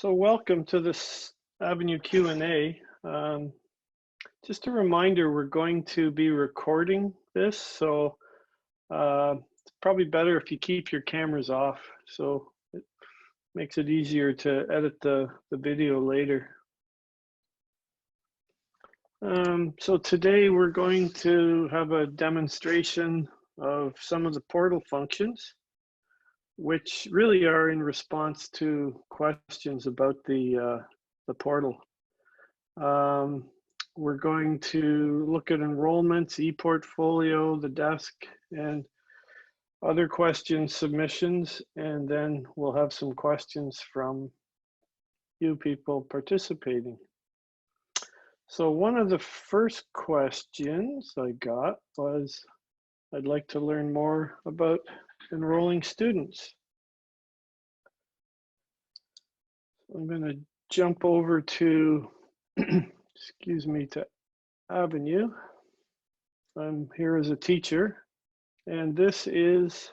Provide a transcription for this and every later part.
So welcome to this Avenue Q&A. Just a reminder, we're going to be recording this, so it's probably better if you keep your cameras off, so it makes it easier to edit the video later. So today we're going to have a demonstration of some of the portal functions, which really are in response to questions about the portal. We're going to look at enrollments, ePortfolio, the desk, and other questions, submissions, and then we'll have some questions from you people participating. So one of the first questions I got was, I'd like to learn more about enrolling students. I'm going to jump over to, excuse me, to Avenue. I'm here as a teacher, and this is,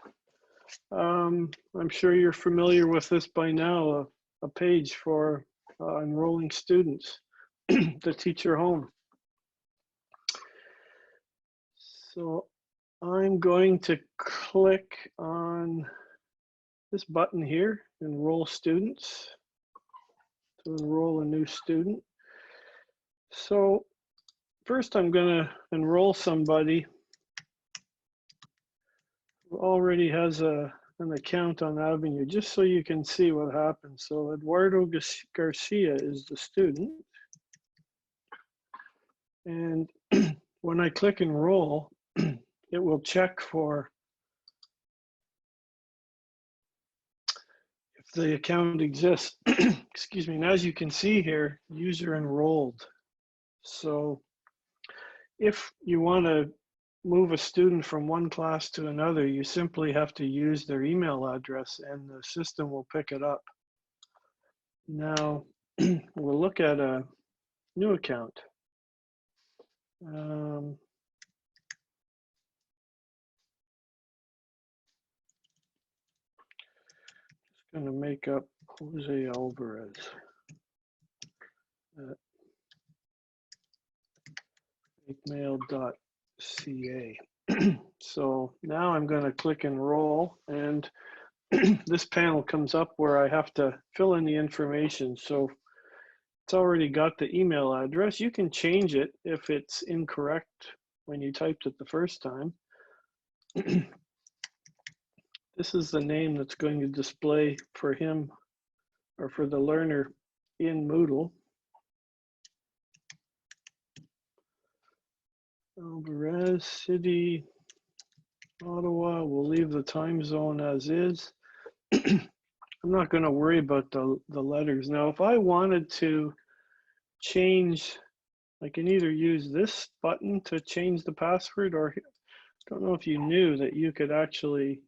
I'm sure you're familiar with this by now, a page for enrolling students, the teacher home. So I'm going to click on this button here, Enroll Students, to enroll a new student. So first I'm going to enroll somebody who already has an account on Avenue, just so you can see what happens. So Eduardo Garcia is the student. And when I click enroll, it will check for if the account exists. Excuse me. And as you can see here, user enrolled. So if you want to move a student from one class to another, you simply have to use their email address and the system will pick it up. Now, we'll look at a new account. Just going to make up Jose Alvarez. Mail.ca. So now I'm going to click enroll, and this panel comes up where I have to fill in the information. So it's already got the email address. You can change it if it's incorrect when you typed it the first time. This is the name that's going to display for him or for the learner in Moodle. Alvarez, city, Ottawa. We'll leave the time zone as is. I'm not going to worry about the letters. Now, if I wanted to change, I can either use this button to change the password, or I don't know if you knew that you could actually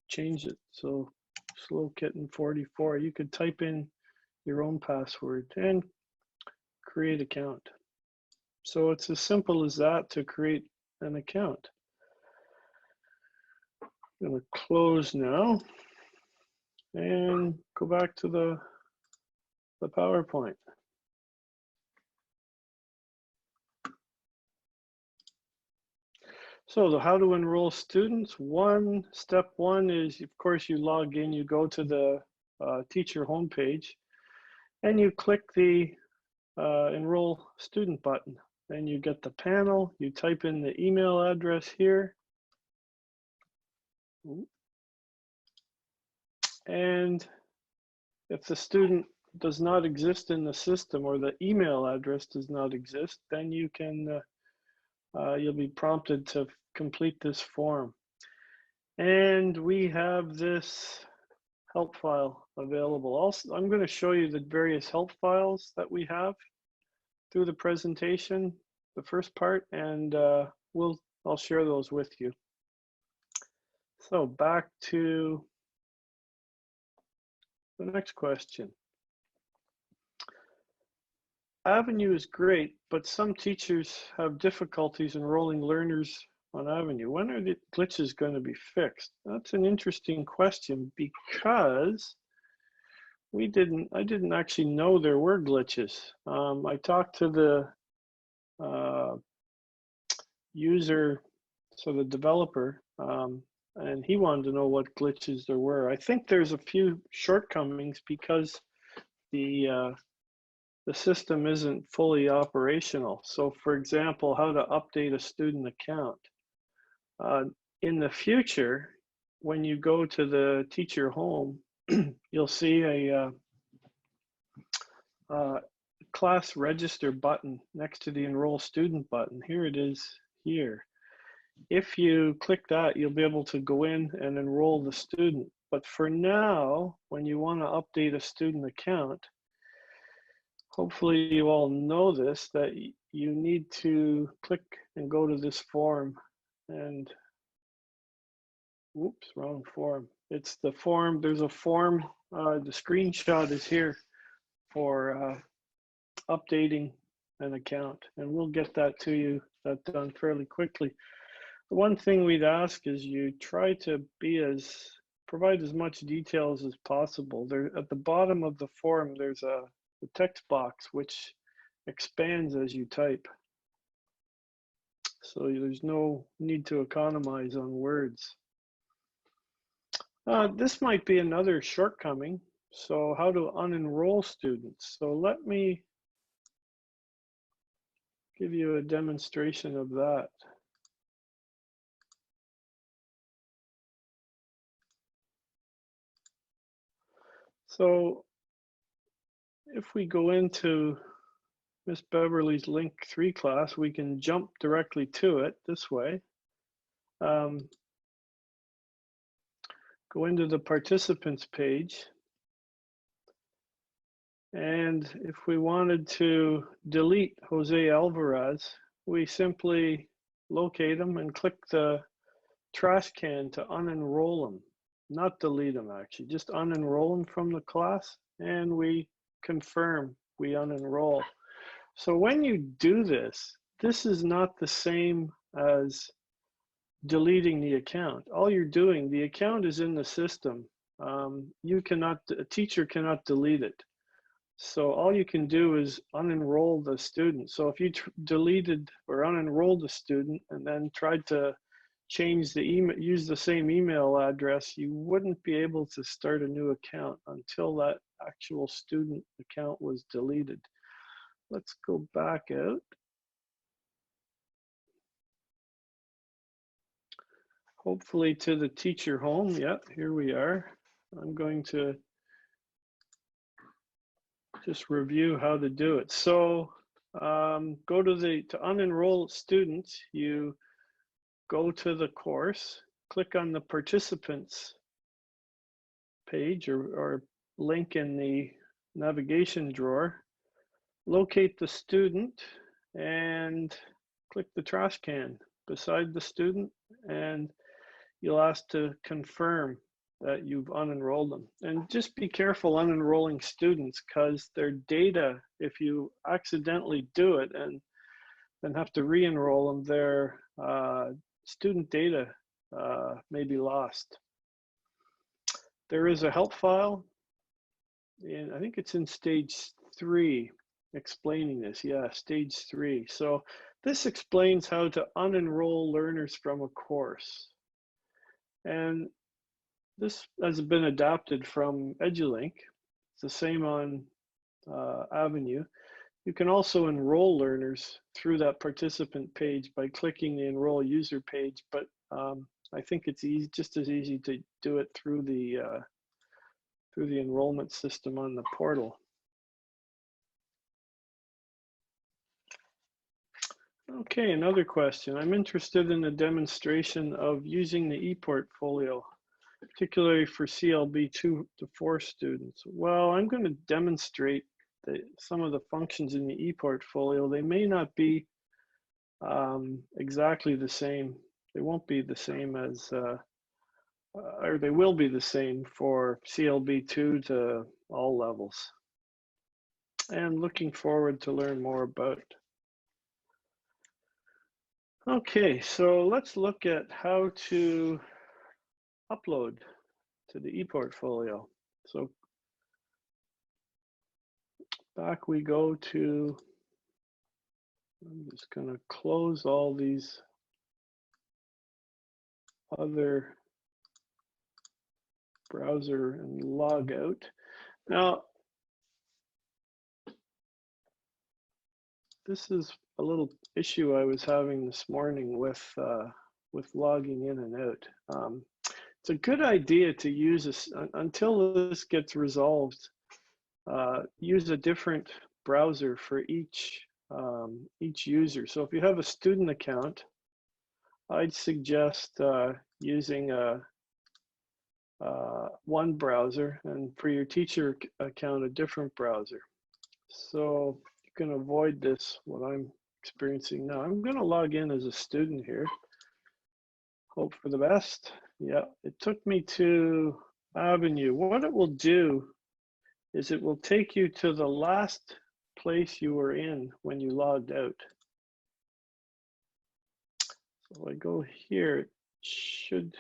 change it. So Slow Kitten 44, you could type in your own password and create account. So it's as simple as that to create an account. I'm going to close now and go back to the PowerPoint. So how to enroll students. Step one is, of course, you log in, you go to the teacher homepage, and you click the enroll student button. Then you get the panel, you type in the email address here. And if the student does not exist in the system, or the email address does not exist, then you can you'll be prompted to complete this form. And we have this help file available. Also, I'm going to show you the various help files that we have through the presentation, the first part, and I'll share those with you. So back to the next question. Avenue is great, but some teachers have difficulties enrolling learners on Avenue. When are the glitches going to be fixed? That's an interesting question, because I didn't actually know there were glitches. I talked to the user, so the developer, and he wanted to know what glitches there were. I think there's a few shortcomings because the system isn't fully operational. So for example, how to update a student account. In the future, when you go to the teacher home, you'll see a class register button next to the enroll student button. Here it is here. If you click that, you'll be able to go in and enroll the student. But for now, when you want to update a student account, hopefully you all know this, that you need to click and go to this form. And whoops, wrong form. It's the form, there's a form, the screenshot is here for updating an account, and we'll get that to you, that done fairly quickly. The one thing we'd ask is you try to provide as much details as possible. There, at the bottom of the form, there's a text box which expands as you type. So there's no need to economize on words. This might be another shortcoming. So how to unenroll students. So let me give you a demonstration of that. So if we go into Miss Beverly's Link 3 class, we can jump directly to it this way. Go into the participants page. And if we wanted to delete Jose Alvarez, we simply locate him and click the trash can to unenroll him. Not delete him, actually, just unenroll him from the class, and we confirm we unenroll. So when you do this, this is not the same as deleting the account. All you're doing, the account is in the system. A teacher cannot delete it. So all you can do is unenroll the student. So if you deleted or unenrolled a student and then tried to change the email, use the same email address, you wouldn't be able to start a new account until that actual student account was deleted. Let's go back out. Hopefully to the teacher home. Yeah, here we are. I'm going to just review how to do it. So go to unenroll students, you go to the course, click on the participants page or link in the navigation drawer, locate the student and click the trash can beside the student, and you'll ask to confirm that you've unenrolled them. And just be careful unenrolling students, because their data, if you accidentally do it and then have to re-enroll them, their student data may be lost. There is a help file, I think it's in stage 3, explaining this. Yeah, stage 3. So this explains how to unenroll learners from a course. And this has been adapted from EduLink. It's the same on Avenue. You can also enroll learners through that participant page by clicking the enroll user page, but I think it's just as easy to do it through the enrollment system on the portal. Okay, another question. I'm interested in a demonstration of using the ePortfolio, particularly for CLB 2 to 4 students. Well, I'm going to demonstrate some of the functions in the ePortfolio. They may not be exactly the same. They won't be the same as, or they will be the same for CLB 2 to all levels. And looking forward to learn more about it. Okay, so let's look at how to upload to the ePortfolio. So back we go to, I'm just going to close all these other browser and log out. Now, this is a little issue I was having this morning with logging in and out. It's a good idea to use this until this gets resolved. Use a different browser for each user. So if you have a student account, I'd suggest using one browser, and for your teacher account, a different browser. So you can avoid this, what I'm experiencing now. I'm going to log in as a student here. Hope for the best. Yeah, it took me to Avenue. What it will do is it will take you to the last place you were in when you logged out. So I go here, it should,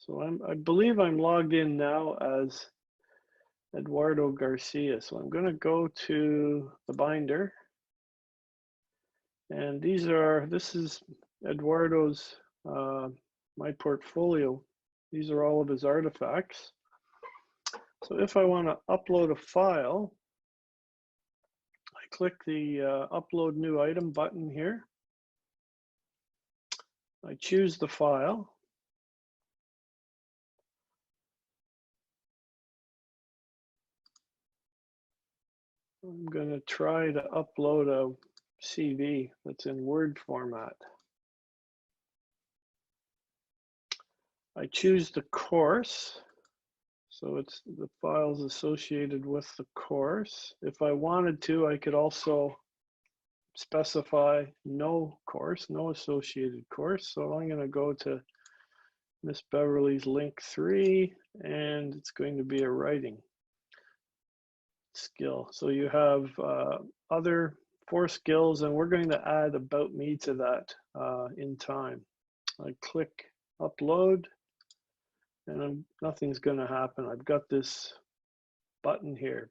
so I believe I'm logged in now as Eduardo Garcia. So I'm going to go to the binder, and this is Eduardo's my portfolio. These are all of his artifacts. So if I want to upload a file, I click the upload new item button here. I choose the file. I'm going to try to upload a CV that's in Word format. I choose the course. So it's the files associated with the course. If I wanted to, I could also specify no course, no associated course. So I'm going to go to Miss Beverly's link 3, and it's going to be a writing skill. So you have other 4 skills, and we're going to add about me to that in time. I click upload, and nothing's going to happen. I've got this button here.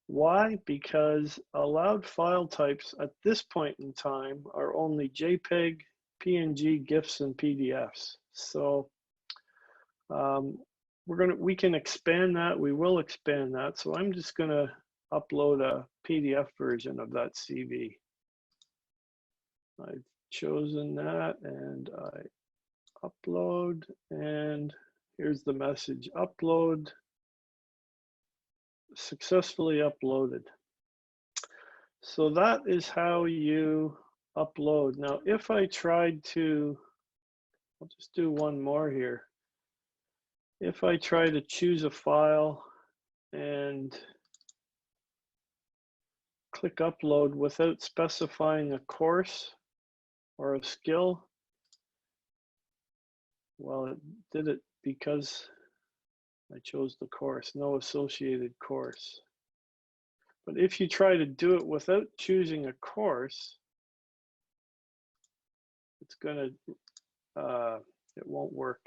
Why? Because allowed file types at this point in time are only JPEG, PNG, GIFs, and PDFs. So we can expand that. We will expand that. So I'm just going to upload a PDF version of that CV. I've chosen that, and I upload, and here's the message: upload successfully uploaded. So that is how you upload. Now, if I tried to, I'll just do one more here. If I try to choose a file and click upload without specifying a course or a skill, well, it did it because I chose the course, no associated course. But if you try to do it without choosing a course, it's gonna, it won't work.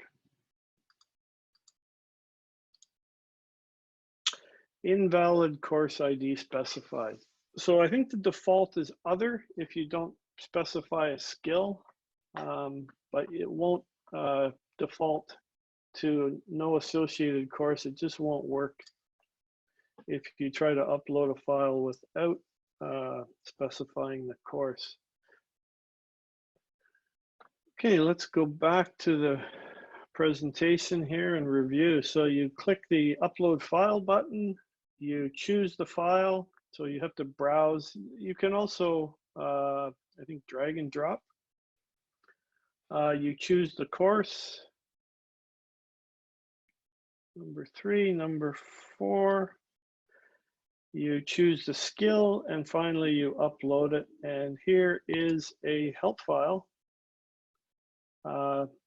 Invalid course ID specified. So I think the default is other if you don't specify a skill, but it won't default to no associated course. It just won't work if you try to upload a file without specifying the course. Okay, let's go back to the presentation here and review. So you click the upload file button, you choose the file, so you have to browse. You can also, I think, drag and drop. You choose the course, number 3, number 4. You choose the skill, and finally you upload it. And here is a help file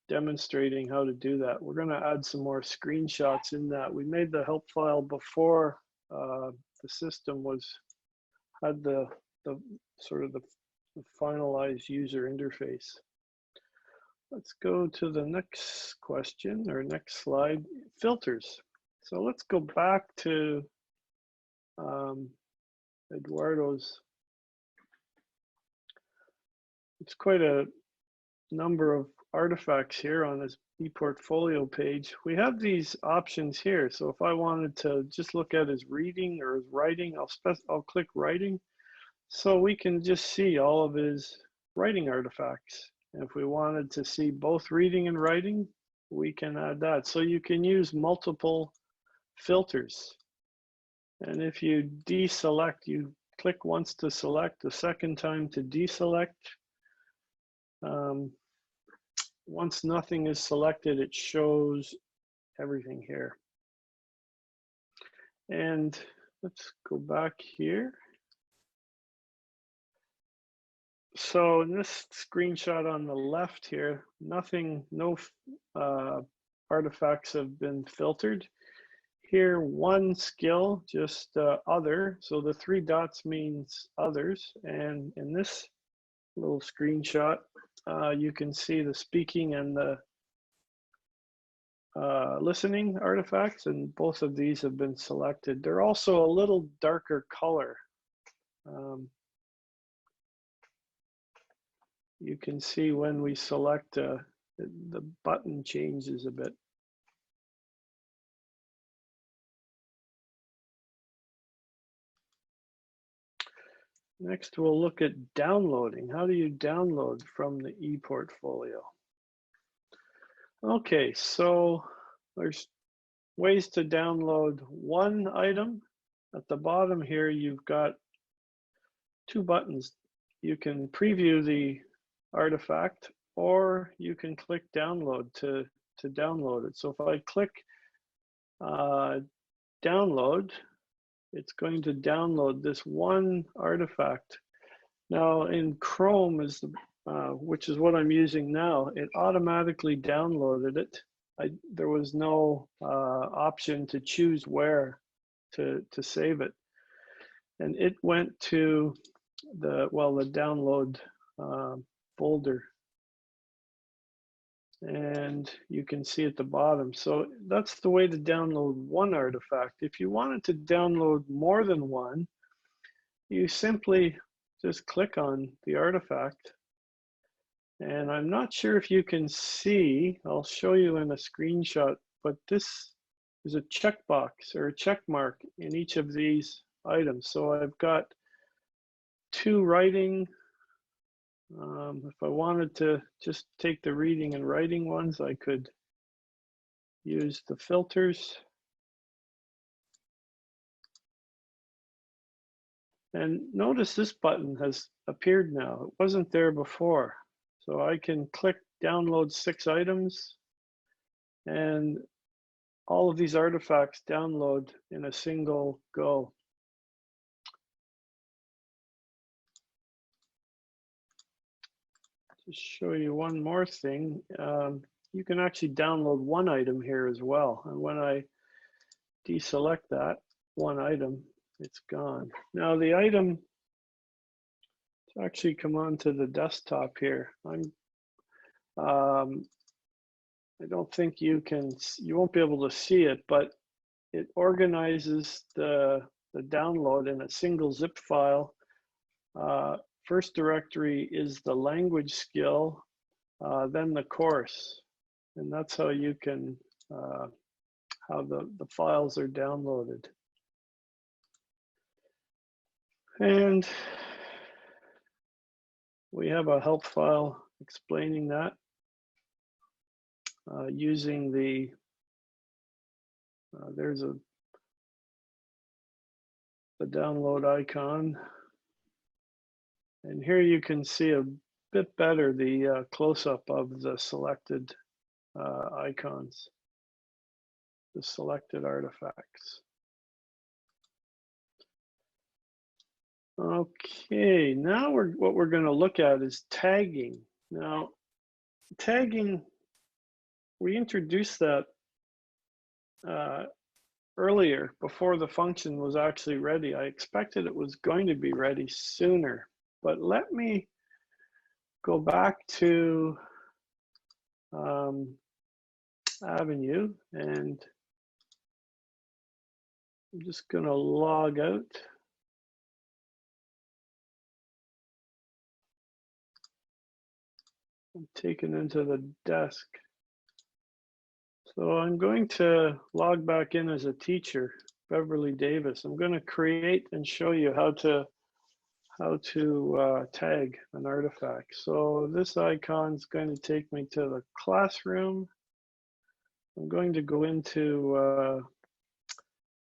demonstrating how to do that. We're going to add some more screenshots in that. We made the help file before the system had the sort of the finalized user interface. Let's go to the next question or next slide, filters. So let's go back to Eduardo's. It's quite a number of artifacts here on this ePortfolio page. We have these options here. So if I wanted to just look at his reading or his writing, I'll click writing. So we can just see all of his writing artifacts. And if we wanted to see both reading and writing, we can add that. So you can use multiple filters. And if you deselect, you click once to select, the second time to deselect. Once nothing is selected, it shows everything here. And let's go back here. So in this screenshot on the left here, no artifacts have been filtered. Here, one skill, just other. So the 3 dots means others. And in this little screenshot, you can see the speaking and the listening artifacts, and both of these have been selected. They're also a little darker color. You can see when we select, the button changes a bit. Next, we'll look at downloading. How do you download from the ePortfolio? Okay, so there's ways to download one item. At the bottom here, you've got 2 buttons. You can preview the artifact, or you can click download to download it. So if I click download, it's going to download this one artifact. Now in Chrome, which is what I'm using now, it automatically downloaded it. There was no option to choose where to save it. And it went to the download folder. And you can see at the bottom. So that's the way to download one artifact. If you wanted to download more than one, you simply just click on the artifact. And I'm not sure if you can see, I'll show you in a screenshot, but this is a checkbox or a check mark in each of these items. So I've got 2 writing. If I wanted to just take the reading and writing ones, I could use the filters. And notice this button has appeared now. It wasn't there before. So I can click download 6 items, and all of these artifacts download in a single go. Just show you one more thing. You can actually download one item here as well. And when I deselect that one item, it's gone. Now the item, to actually come onto the desktop here, I don't think you won't be able to see it, but it organizes the download in a single zip file. First directory is the language skill, then the course. And that's how you can, how the files are downloaded. And we have a help file explaining that using the, there's the download icon. And here you can see a bit better the close-up of the selected icons, the selected artifacts. Okay, now what we're going to look at is tagging. Now, tagging, we introduced that earlier before the function was actually ready. I expected it was going to be ready sooner, but let me go back to Avenue and I'm just going to log out. I'm taken into the desk. So I'm going to log back in as a teacher, Beverly Davis. I'm going to create and show you how to tag an artifact. So this icon is going to take me to the classroom. I'm going to go into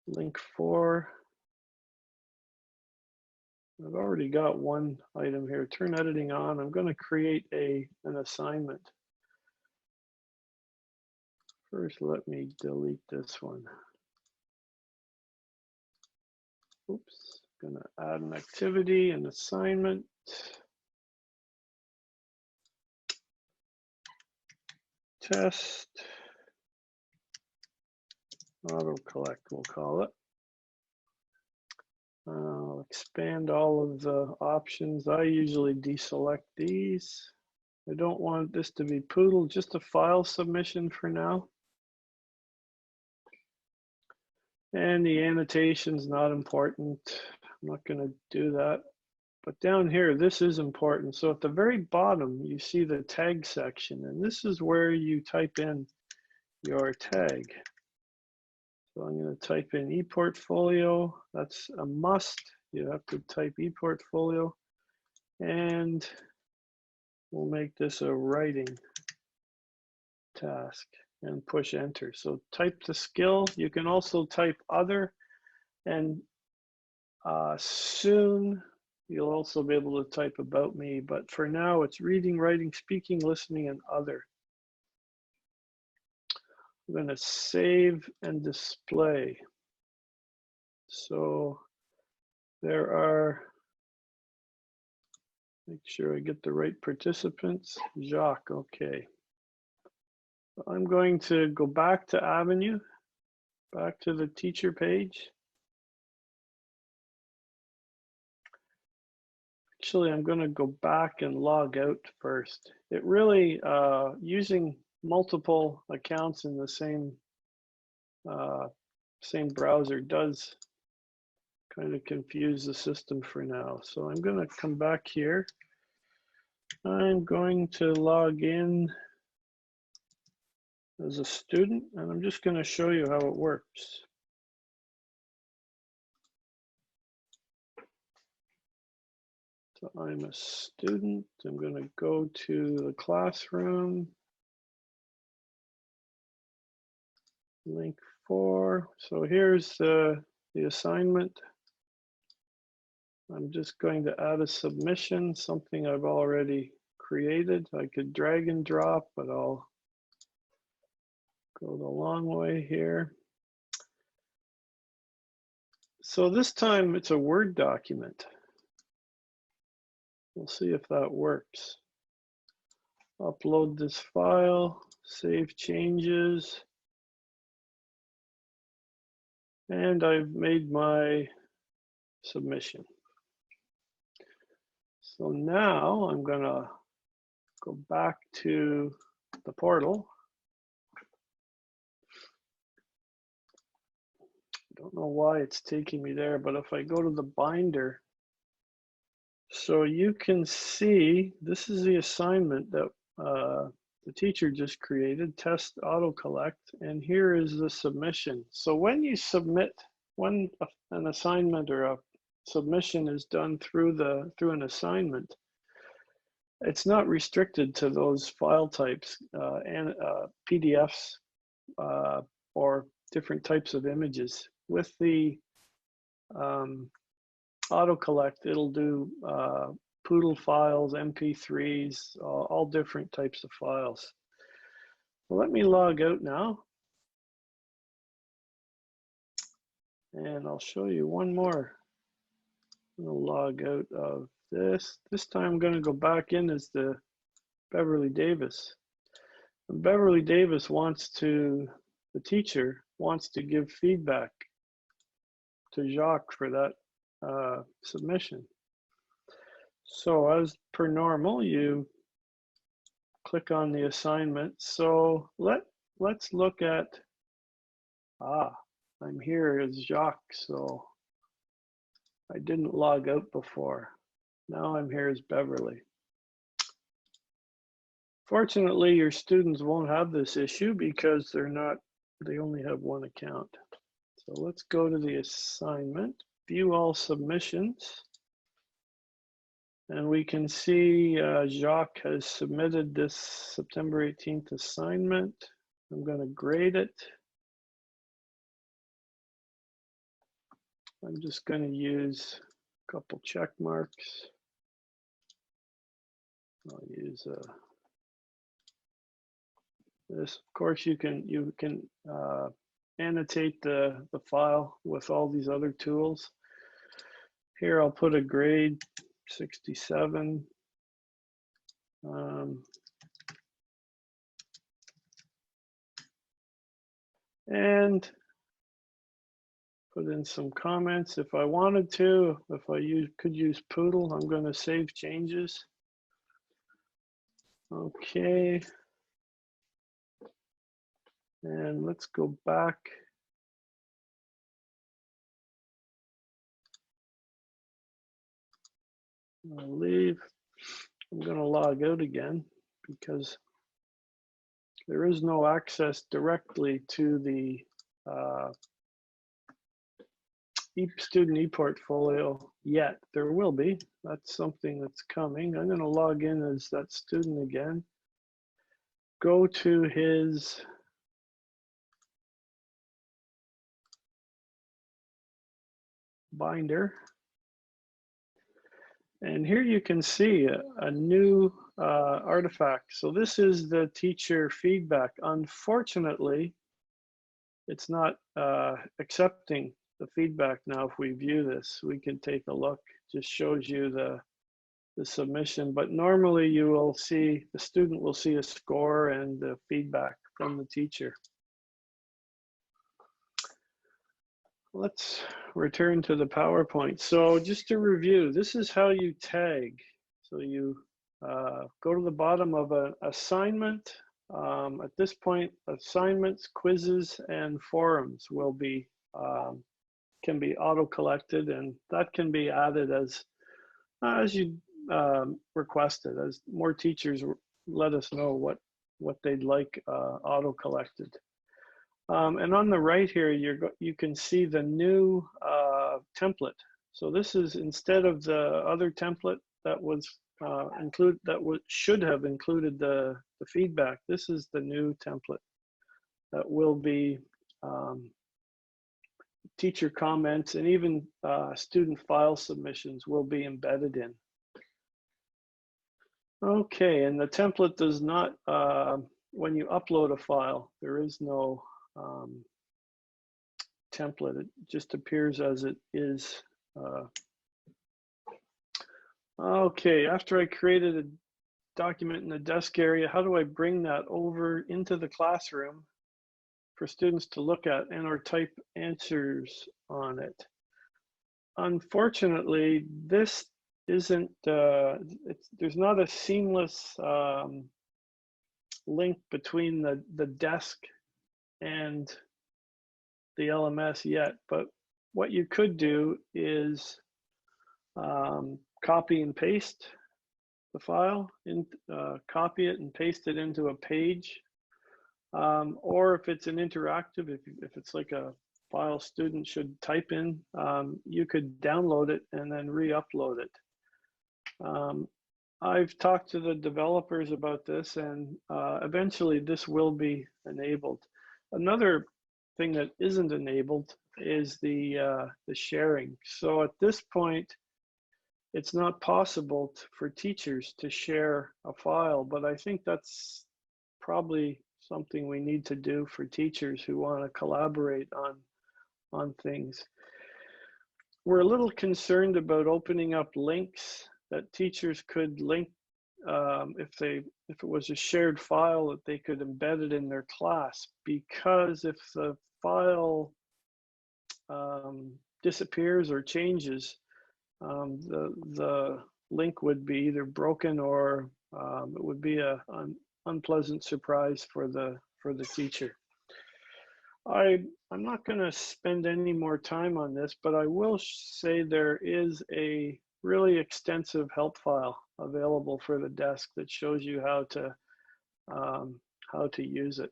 link 4. I've already got one item here. Turn editing on. I'm going to create an assignment. First, let me delete this one. Oops. Going to add an activity, an assignment. Test. Auto collect, we'll call it. I'll expand all of the options. I usually deselect these. I don't want this to be Moodle, just a file submission for now. And the annotation's not important. I'm not going to do that. But down here, this is important. So at the very bottom, you see the tag section, and this is where you type in your tag. So I'm going to type in ePortfolio. That's a must. You have to type ePortfolio, and we'll make this a writing task and push enter. So type the skill. You can also type other, and soon you'll also be able to type about me, but for now it's reading, writing, speaking, listening, and other. I'm going to save and display. So there are, make sure I get the right participants. Jacques, okay. I'm going to go back to Avenue, back to the teacher page. Actually, I'm going to go back and log out first. It really, using multiple accounts in the same browser does kind of confuse the system for now. So I'm going to come back here. I'm going to log in as a student, and I'm just going to show you how it works. So I'm a student. I'm going to go to the classroom. Link 4. So here's the assignment. I'm just going to add a submission, something I've already created. I could drag and drop, but I'll go the long way here. So this time it's a Word document. We'll see if that works. Upload this file, save changes. And I've made my submission. So now I'm going to go back to the portal. I don't know why it's taking me there, but if I go to the binder, so you can see this is the assignment that the teacher just created, test auto collect, and here is the submission. So when you submit, when an assignment or a submission is done through an assignment, it's not restricted to those file types and PDFs or different types of images. With the auto collect, it'll do Moodle files, MP3s, all different types of files. Well, let me log out now. And I'll show you one more. I'm going to log out of this. This time I'm going to go back in as the Beverly Davis. And Beverly Davis the teacher wants to give feedback to Jacques for that submission. So as per normal, you click on the assignment. So let's look at, I'm here as Jacques, so I didn't log out before. Now I'm here as Beverly. Fortunately, your students won't have this issue because they only have one account. So let's go to the assignment, view all submissions. And we can see Jacques has submitted this September 18th assignment. I'm going to grade it. I'm just going to use a couple check marks. I'll use this. Of course, you can annotate the file with all these other tools. Here, I'll put a grade 67. And put in some comments if I wanted to. If I could use Moodle, I'm going to save changes. Okay. And let's go back. I'll leave. I'm going to log out again because there is no access directly to the student ePortfolio yet. There will be. That's something that's coming. I'm going to log in as that student again. Go to his binder. And here you can see a new artifact. So this is the teacher feedback. Unfortunately, it's not accepting the feedback now. If we view this, we can take a look. Just shows you the submission. But normally you will see, the student will see a score and the feedback from the teacher. Let's return to the PowerPoint. So just to review, this is how you tag. So you go to the bottom of an assignment. At this point, assignments, quizzes, and forums will be can be auto-collected, and that can be added as you requested. As more teachers let us know what they'd like auto-collected. And on the right here, you can see the new template. So this is instead of the other template that was should have included the feedback. This is the new template that will be teacher comments and even student file submissions will be embedded in. Okay, and the template does not, when you upload a file, there is no template. It just appears as it is. Okay, after I created a document in the desk area, how do I bring that over into the classroom for students to look at and or type answers on it? Unfortunately, this isn't, there's not a seamless link between the desk and the LMS yet, but what you could do is copy and paste the file, copy it and paste it into a page, or if it's an interactive, if it's like a file student should type in, you could download it and then re-upload it. I've talked to the developers about this, and eventually this will be enabled. Another thing that isn't enabled is the sharing. So at this point, it's not possible for teachers to share a file, but I think that's probably something we need to do for teachers who want to collaborate on things. We're a little concerned about opening up links that teachers could link if it was a shared file that they could embed it in their class, because if the file disappears or changes, the link would be either broken or it would be an unpleasant surprise for the teacher. I'm not going to spend any more time on this, but I will say there is a really extensive help file available for the desk that shows you how to use it.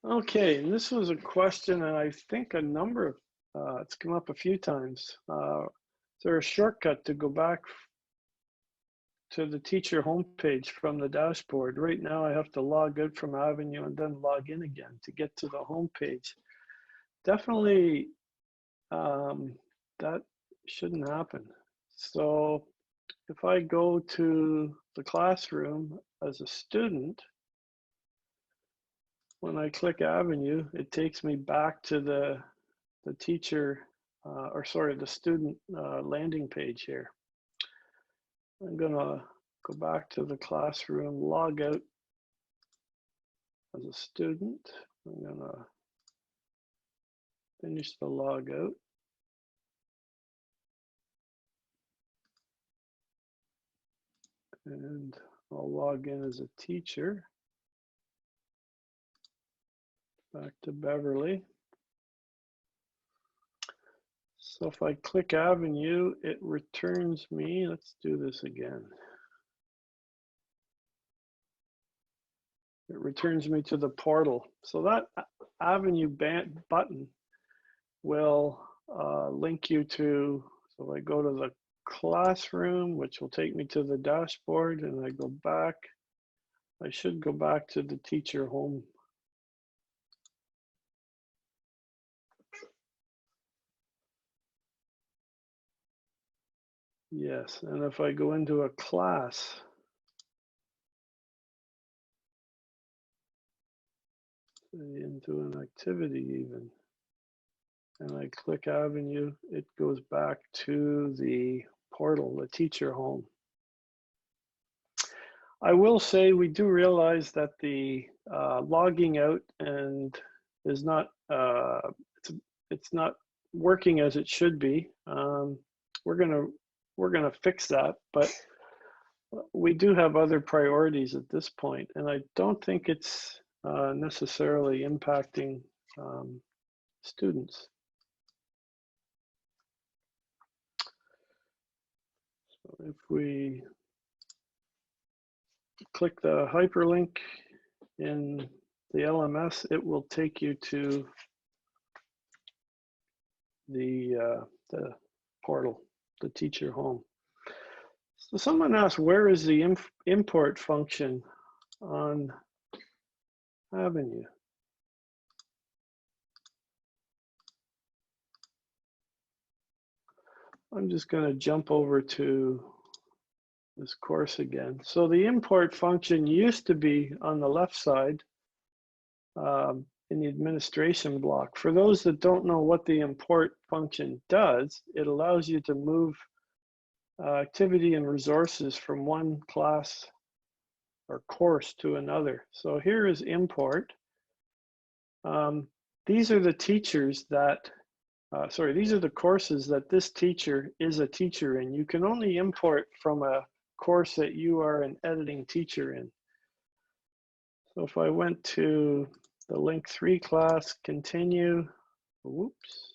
Okay, and this was a question, and I think a number of it's come up a few times. Is there a shortcut to go back to the teacher homepage from the dashboard? Right now, I have to log out from Avenue and then log in again to get to the homepage. Definitely, that shouldn't happen. So if I go to the classroom as a student, when I click Avenue, it takes me back to the teacher, the student landing page here. I'm gonna go back to the classroom, log out as a student. I'm gonna finish the log out. And I'll log in as a teacher. Back to Beverly. So if I click Avenue, it returns me, let's do this again. It returns me to the portal. So that Avenue button will link you to, so I go to the classroom, which will take me to the dashboard, and I go back. I should go back to the teacher home. Yes, and if I go into a class, into an activity even, and I click Avenue, it goes back to the portal, the teacher home. I will say we do realize that the logging out and is not, it's not working as it should be. We're gonna fix that, but we do have other priorities at this point, and I don't think it's necessarily impacting students. So if we click the hyperlink in the LMS, it will take you to the portal, the teacher home. So someone asked, where is the import function on Avenue? I'm just going to jump over to this course again. So the import function used to be on the left side in the administration block. For those that don't know what the import function does, it allows you to move activity and resources from one class or course to another. So here is import. These are the teachers that, these are the courses that this teacher is a teacher in. You can only import from a course that you are an editing teacher in. So if I went to the link 3 class, continue, whoops,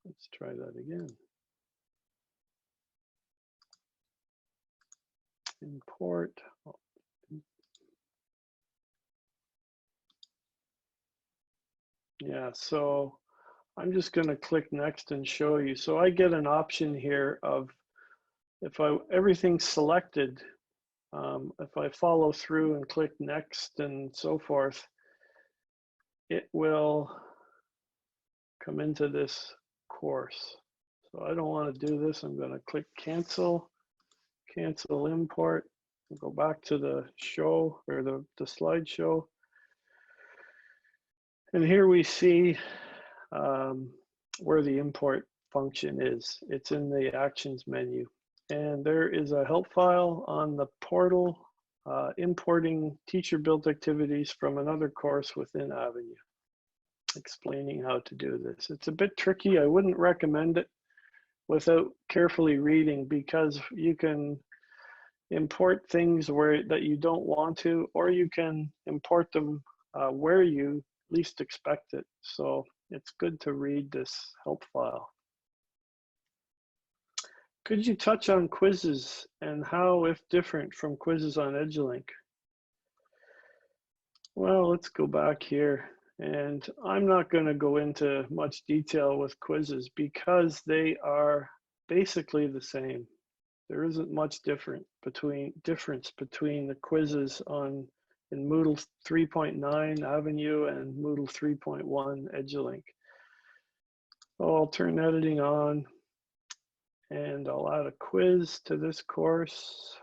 let's try that again. Import. Yeah, so I'm just going to click next and show you. So I get an option here of if everything's selected, if I follow through and click next and so forth, it will come into this course. So I don't want to do this. I'm going to click cancel, cancel import, and go back to the show or the slideshow. And here we see where the import function is. It's in the actions menu. And there is a help file on the portal importing teacher-built activities from another course within Avenue, explaining how to do this. It's a bit tricky. I wouldn't recommend it without carefully reading, because you can import things that you don't want to, or you can import them where you least expect it. So it's good to read this help file. Could you touch on quizzes and how, if different from quizzes on EduLink? Well, let's go back here. And I'm not going to go into much detail with quizzes because they are basically the same. There isn't much difference between the quizzes in Moodle 3.9 Avenue and Moodle 3.1 EduLink. So I'll turn editing on and I'll add a quiz to this course.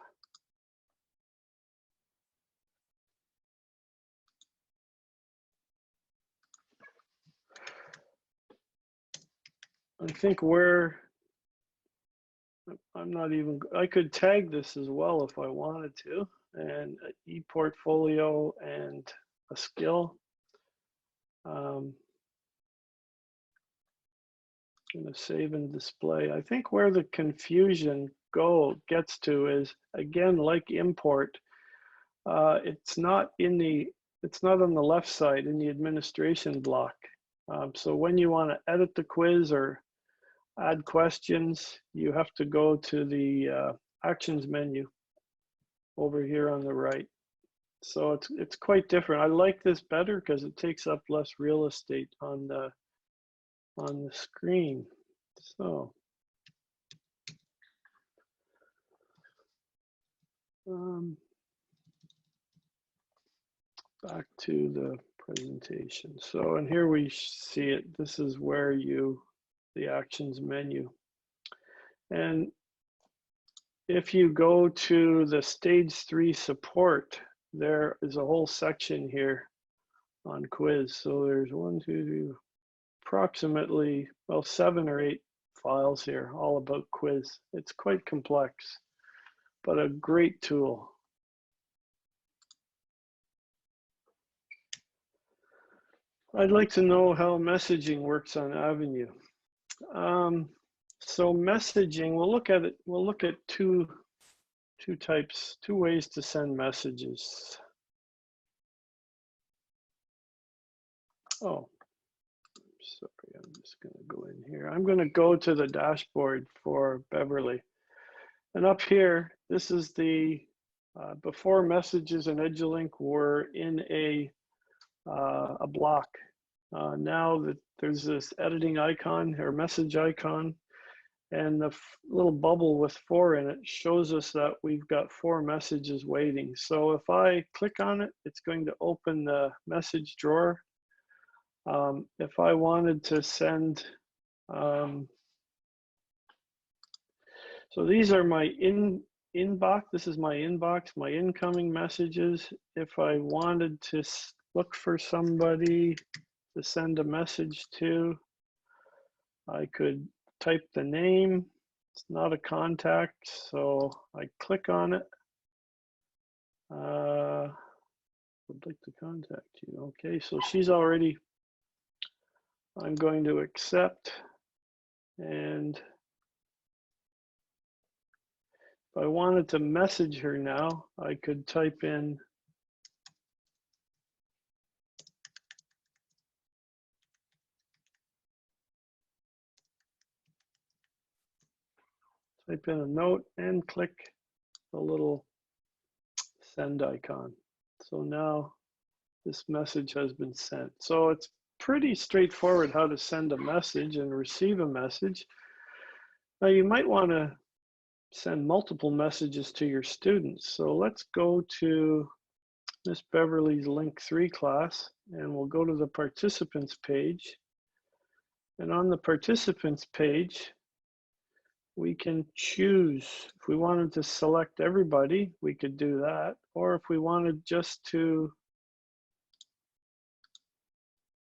I think I could tag this as well if I wanted to, and ePortfolio and a skill. I'm going to save and display. I think where the confusion gets to is, again, like import, it's not on the left side in the administration block. So when you want to edit the quiz or add questions, you have to go to the actions menu over here on the right. So it's quite different. I like this better because it takes up less real estate on the screen. So back to the presentation. So, and here we see it. This is where the actions menu. And if you go to the stage 3 support, there is a whole section here on quiz. So there's approximately, well, 7 or 8 files here, all about quiz. It's quite complex, but a great tool. I'd like to know how messaging works on Avenue. So messaging, we'll look at two ways to send messages. Oh, sorry, I'm just going to go in here. I'm going to go to the dashboard for Beverly. And up here, this is the, before messages and EduLink were in a block. Now that there's this editing icon or message icon, and the little bubble with 4 in it shows us that we've got 4 messages waiting. So if I click on it, it's going to open the message drawer. If I wanted to send, so these are my inbox. This is my inbox, my incoming messages. If I wanted to look for somebody to send a message to, I could type the name. It's not a contact, so I click on it. Would like to contact you. Okay, so she's already, I'm going to accept, and if I wanted to message her now, I could type in a note and click the little send icon. So now this message has been sent. So it's pretty straightforward how to send a message and receive a message. Now you might want to send multiple messages to your students. So let's go to Miss Beverly's Link 3 class, and we'll go to the participants page. And on the participants page, we can choose. If we wanted to select everybody, we could do that. Or if we wanted just to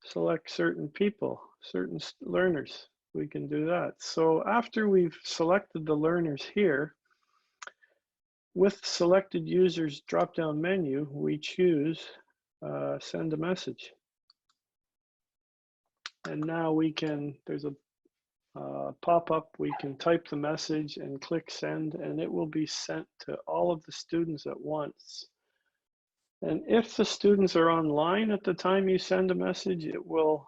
select certain people, certain learners, we can do that. So after we've selected the learners here, with selected users drop-down menu, we choose send a message. And now we can, there's a pop-up, we can type the message and click send, and it will be sent to all of the students at once. And if the students are online at the time you send a message, it will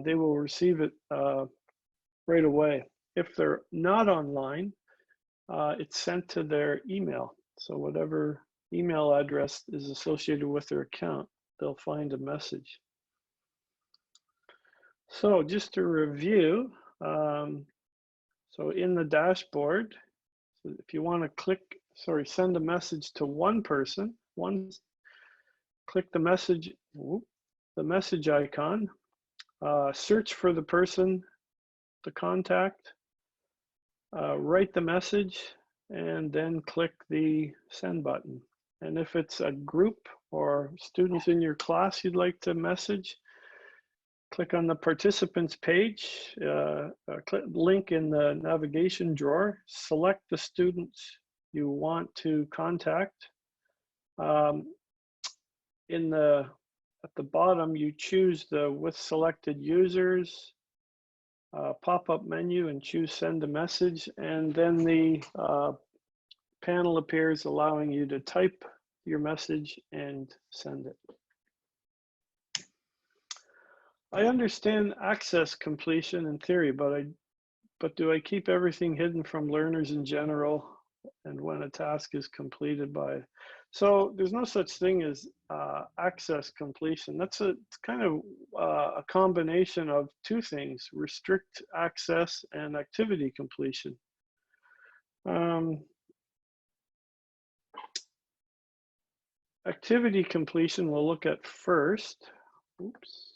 they will receive it right away. If they're not online, it's sent to their email. So whatever email address is associated with their account, they'll find a message. So just to review, so in the dashboard, so if you want to send a message to one person, click the message icon, search for the person to contact, write the message, and then click the send button. And if it's a group or students in your class you'd like to message, click on the participants page, click link in the navigation drawer, select the students you want to contact. At the bottom, you choose the with selected users pop-up menu and choose send a message, and then the panel appears allowing you to type your message and send it. I understand access completion in theory, but do I keep everything hidden from learners in general and when a task is completed by? So there's no such thing as access completion. It's kind of a combination of two things: restrict access and activity completion. Activity completion we'll look at first. Oops.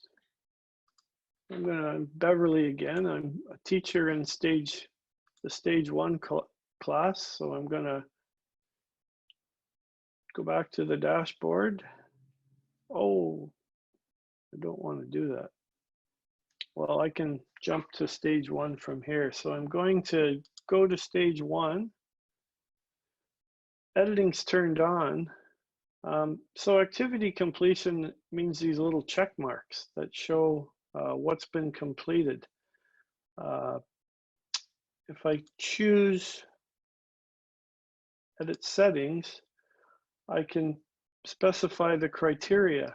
I'm Beverly again. I'm a teacher in the stage 1 class, so I'm gonna go back to the dashboard. Oh, I don't want to do that. Well, I can jump to stage 1 from here. So I'm going to go to stage 1. Editing's turned on. So activity completion means these little check marks that show what's been completed. If I choose edit settings, I can specify the criteria.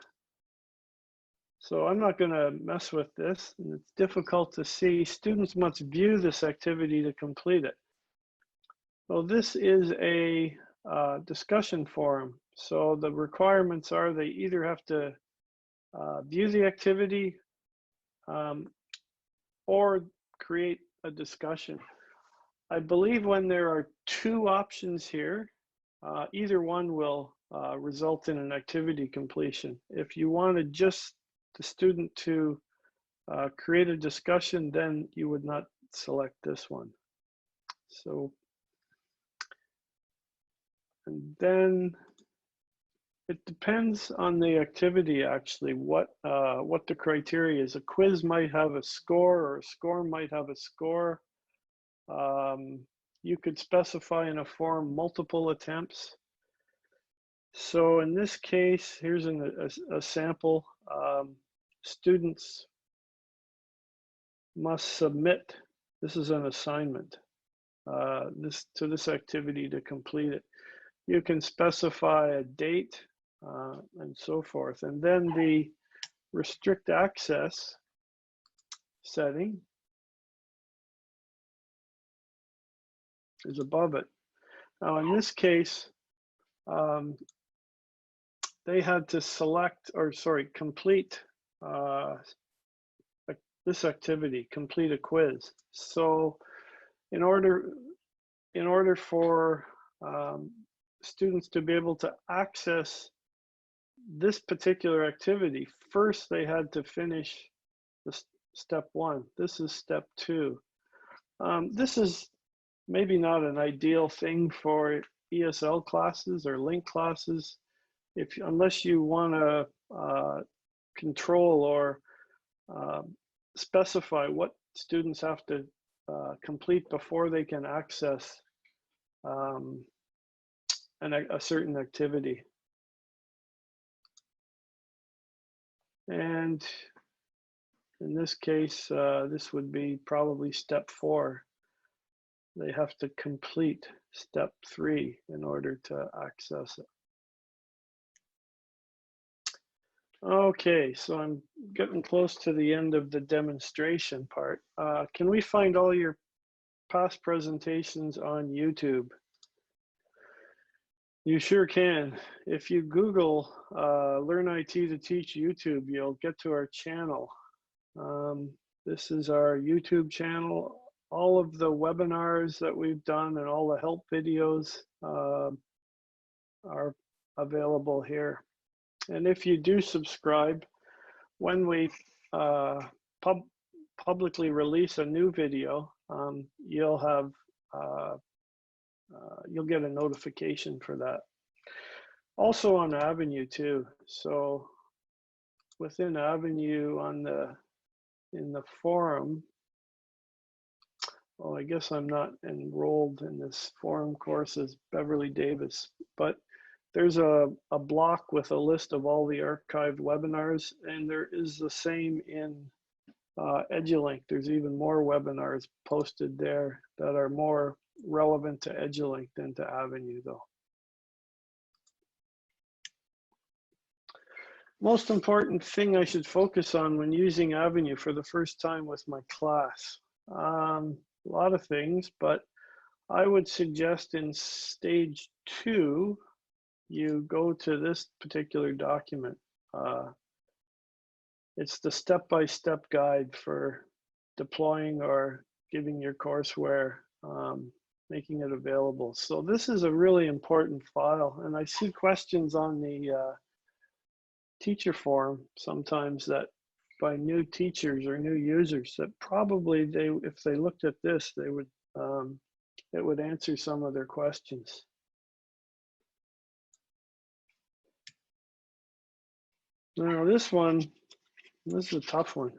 So I'm not going to mess with this, and it's difficult to see. Students must view this activity to complete it. So this is a discussion forum. So the requirements are they either have to view the activity or create a discussion. I believe when there are two options here, either one will result in an activity completion. If you wanted just the student to create a discussion, then you would not select this one. So, and then it depends on the activity actually, what the criteria is. A quiz might have a score, or a score might have a score. You could specify in a form multiple attempts. So in this case, here's a sample. Students must submit, this is an assignment, to this activity to complete it. You can specify a date and so forth. And then the restrict access setting is above it. Now in this case, they had to complete this activity, complete a quiz. So in order for students to be able to access this particular activity, first they had to finish the step 1. This is step 2. This is maybe not an ideal thing for ESL classes or link classes, unless you want to control or specify what students have to complete before they can access a certain activity. And In this case, this would be probably step 4. They have to complete step 3 in order to access it. Okay, so I'm getting close to the end of the demonstration part. Can we find all your past presentations on YouTube? You sure can. If you Google Learn IT to Teach YouTube, you'll get to our channel. This is our YouTube channel. All of the webinars that we've done and all the help videos are available here. And if you do subscribe, when we publicly release a new video, you'll get a notification for that. Also on Avenue too. So within Avenue in the forum, well, I guess I'm not enrolled in this forum course as Beverly Davis, but there's a block with a list of all the archived webinars, and there is the same in EduLink. There's even more webinars posted there that are more relevant to EduLink than to Avenue though. Most important thing I should focus on when using Avenue for the first time with my class. A lot of things, but I would suggest in stage 2, you go to this particular document. It's the step-by-step guide for deploying or giving your courseware, making it available. So this is a really important file, and I see questions on the teacher forum sometimes that by new teachers or new users that probably if they looked at this, they would it would answer some of their questions. Now this is a tough one.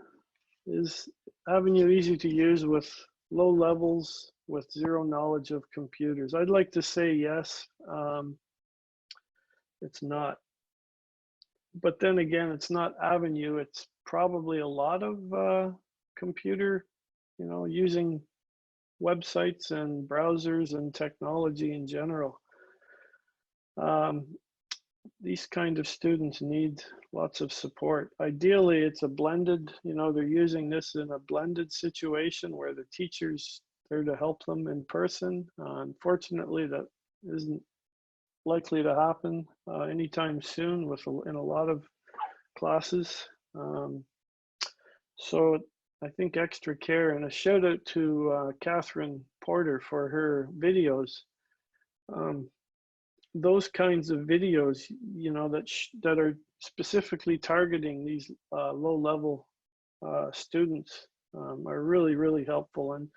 Is Avenue easy to use with low levels with zero knowledge of computers? I'd like to say yes. It's not. But then again, it's not Avenue. It's probably a lot of computer, using websites and browsers and technology in general. These kind of students need lots of support. Ideally, it's a blended, they're using this in a blended situation where the teacher's there to help them in person. Unfortunately, that isn't likely to happen anytime soon in a lot of classes. So I think extra care, and a shout out to Catherine Porter for her videos. Those kinds of videos, that are specifically targeting these low-level students are really, really helpful. And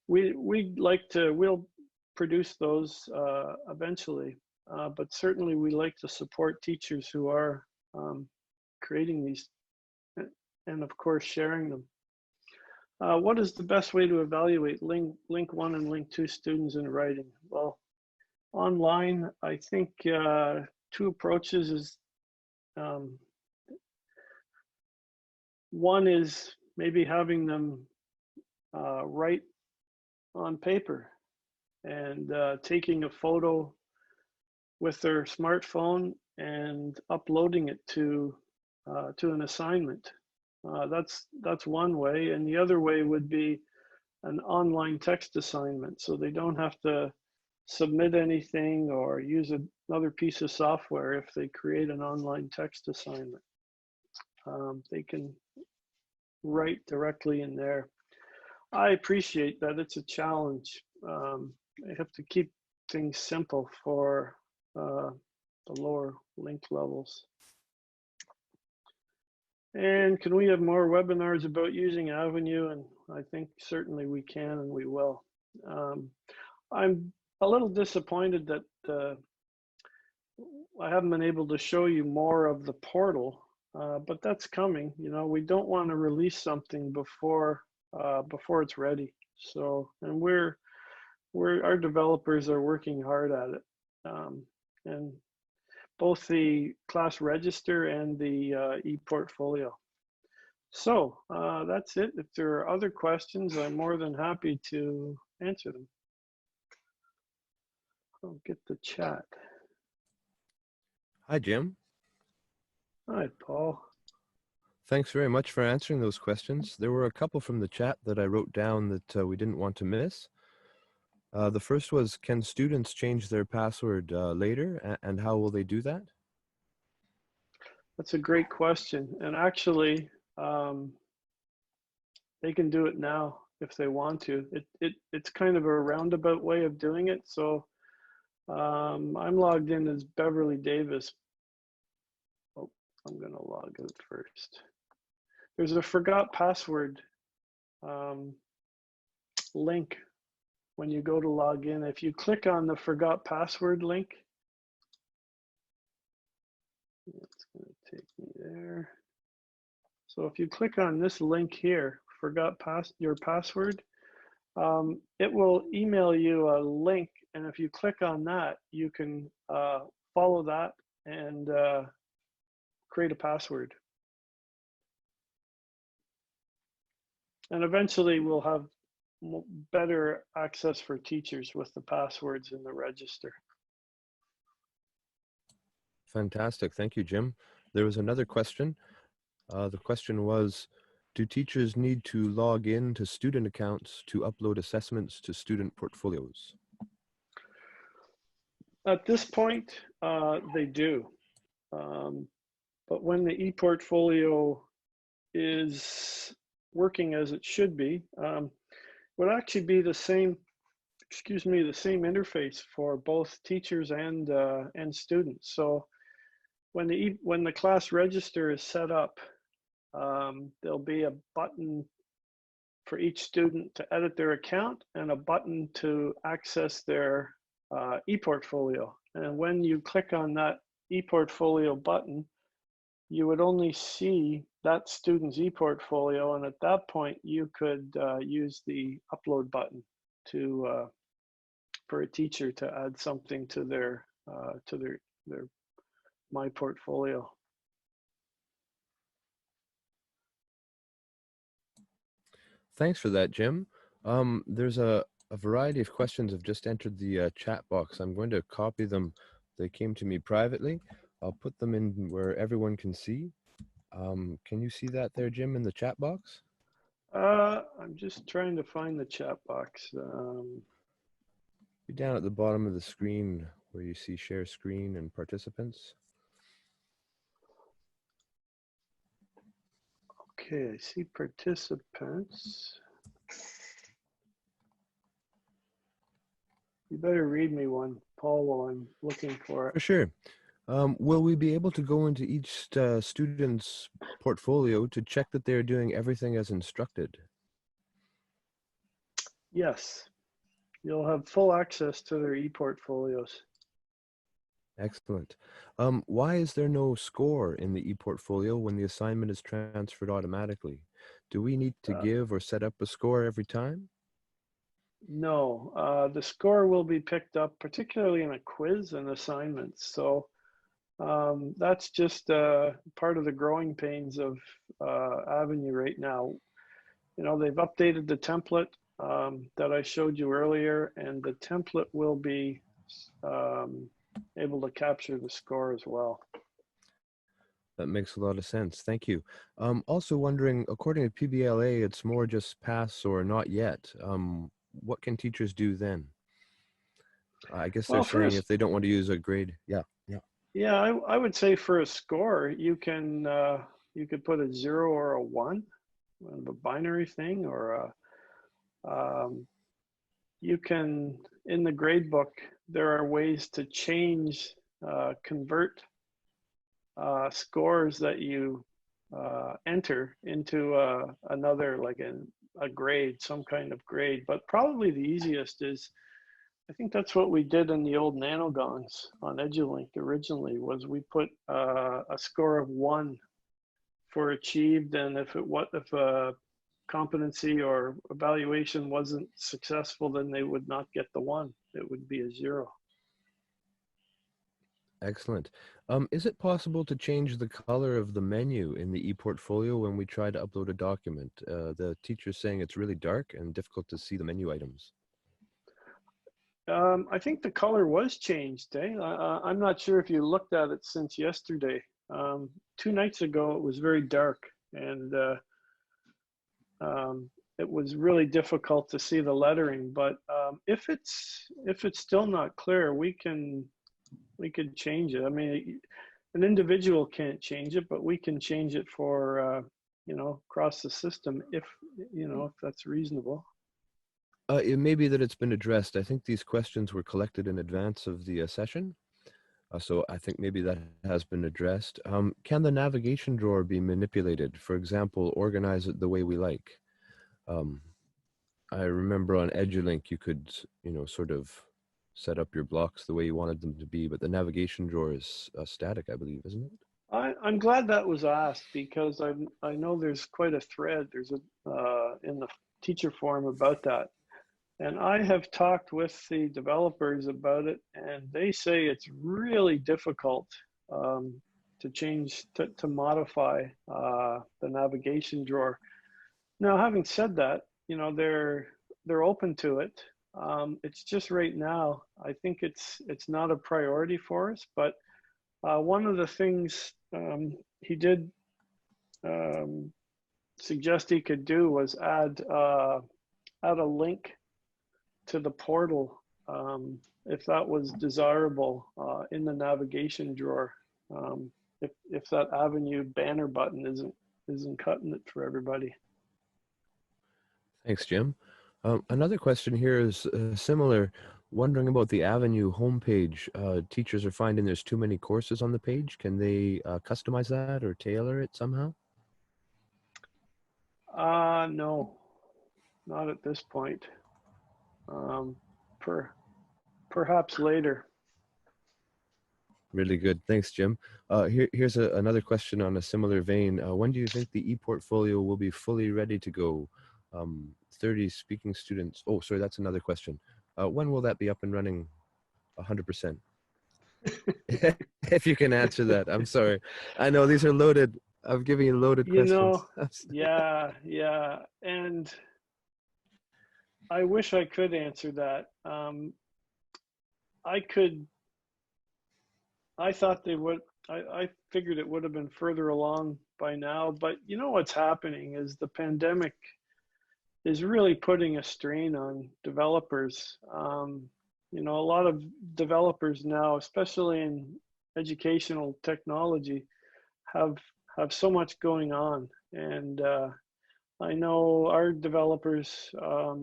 we'll produce those eventually, but certainly we like to support teachers who are creating these and of course sharing them. What is the best way to evaluate link 1 and link 2 students in writing? Well, online, I think 2 approaches is, one is maybe having them write on paper and taking a photo with their smartphone and uploading it to an assignment. That's one way, and the other way would be an online text assignment, so they don't have to submit anything or use another piece of software. If they create an online text assignment, they can write directly in there. I appreciate that it's a challenge. I have to keep things simple for the lower link levels. And can we have more webinars about using Avenue? And I think certainly we can, and we will. I'm a little disappointed that I haven't been able to show you more of the portal, but that's coming. We don't want to release something before it's ready. So, and our developers are working hard at it, and both the class register and the ePortfolio. So that's it. If there are other questions, I'm more than happy to answer them. I'll get the chat. Hi, Jim. Hi, Paul. Thanks very much for answering those questions. There were a couple from the chat that I wrote down that we didn't want to miss. The first was, can students change their password later, and how will they do that? That's a great question. And actually, they can do it now if they want to. It's kind of a roundabout way of doing it. So I'm logged in as Beverly Davis. Oh, I'm going to log out first. There's a forgot password link when you go to log in. If you click on the forgot password link, it's going to take me there. So if you click on this link here, forgot your password, it will email you a link, and if you click on that, you can follow that and create a password. And eventually we'll have better access for teachers with the passwords in the register. Fantastic. Thank you, Jim. There was another question. The question was, do teachers need to log in to student accounts to upload assessments to student portfolios? At this point, they do. But when the ePortfolio is working as it should be, would actually be the same, the same interface for both teachers and students. So when the class register is set up, there'll be a button for each student to edit their account and a button to access their ePortfolio. And when you click on that ePortfolio button, you would only see that student's ePortfolio, and at that point you could use the upload button to for a teacher to add something to their My Portfolio. Thanks for that, Jim. There's a variety of questions have just entered the chat box. I'm going to copy them. They came to me privately. I'll put them in where everyone can see. Can you see that there, Jim, in the chat box? I'm just trying to find the chat box. Be down at the bottom of the screen where you see share screen and participants. Okay, I see participants. You better read me one, Paul, while I'm looking for it. For sure. Will we be able to go into each student's portfolio to check that they're doing everything as instructed? Yes, you'll have full access to their ePortfolios. Excellent. Why is there no score in the ePortfolio when the assignment is transferred automatically? Do we need to give or set up a score every time? No, the score will be picked up, particularly in a quiz and assignments. So that's just part of the growing pains of Avenue right now. You know, they've updated the template that I showed you earlier, and the template will be able to capture the score as well. That makes a lot of sense. Thank you. Also wondering, according to PBLA, it's more just pass or not yet. What can teachers do then? I guess they're saying if they don't want to use a grade. Yeah. Yeah, I would say for a score, you could put a 0 or a 1, a binary thing, or you can, in the grade book, there are ways to change, convert scores that you enter into another, like a grade, some kind of grade. But probably the easiest is, I think that's what we did in the old nanogongs on EduLink originally, was we put a score of 1 for achieved, and if a competency or evaluation wasn't successful, then they would not get the 1. It would be a 0. Excellent. Is it possible to change the color of the menu in the ePortfolio when we try to upload a document? The teacher's saying it's really dark and difficult to see the menu items. I think the color was changed, eh? I'm not sure if you looked at it since yesterday. 2 nights ago, it was very dark, and it was really difficult to see the lettering. But if it's still not clear, we could change it. I mean, an individual can't change it, but we can change it for across the system if if that's reasonable. It may be that it's been addressed. I think these questions were collected in advance of the session. So I think maybe that has been addressed. Can the navigation drawer be manipulated? For example, organize it the way we like. Um, I remember on EduLink you could, sort of set up your blocks the way you wanted them to be, but the navigation drawer is static, I believe, isn't it? I'm glad that was asked because I know there's quite a thread. There's a in the teacher forum about that. And I have talked with the developers about it, and they say it's really difficult to change, to modify the navigation drawer. Now, having said that, they're open to it. It's just right now, I think it's not a priority for us. But one of the things he did suggest he could do was add a link to the portal if that was desirable in the navigation drawer. If that Avenue banner button isn't cutting it for everybody. Thanks, Jim. Another question here is similar. Wondering about the Avenue homepage. Teachers are finding there's too many courses on the page. Can they customize that or tailor it somehow? No, not at this point. Per Perhaps later. Really good. Thanks, Jim. Here's another question on a similar vein. When do you think the ePortfolio will be fully ready to go? 30 speaking students. Oh, sorry, that's another question. When will that be up and running 100%? If you can answer that, I'm sorry. I know these are loaded. I'm giving you loaded questions. Yeah. And I wish I could answer that. I thought they would, I figured it would have been further along by now, but what's happening is the pandemic is really putting a strain on developers. A lot of developers now, especially in educational technology, have so much going on. And I know our developers are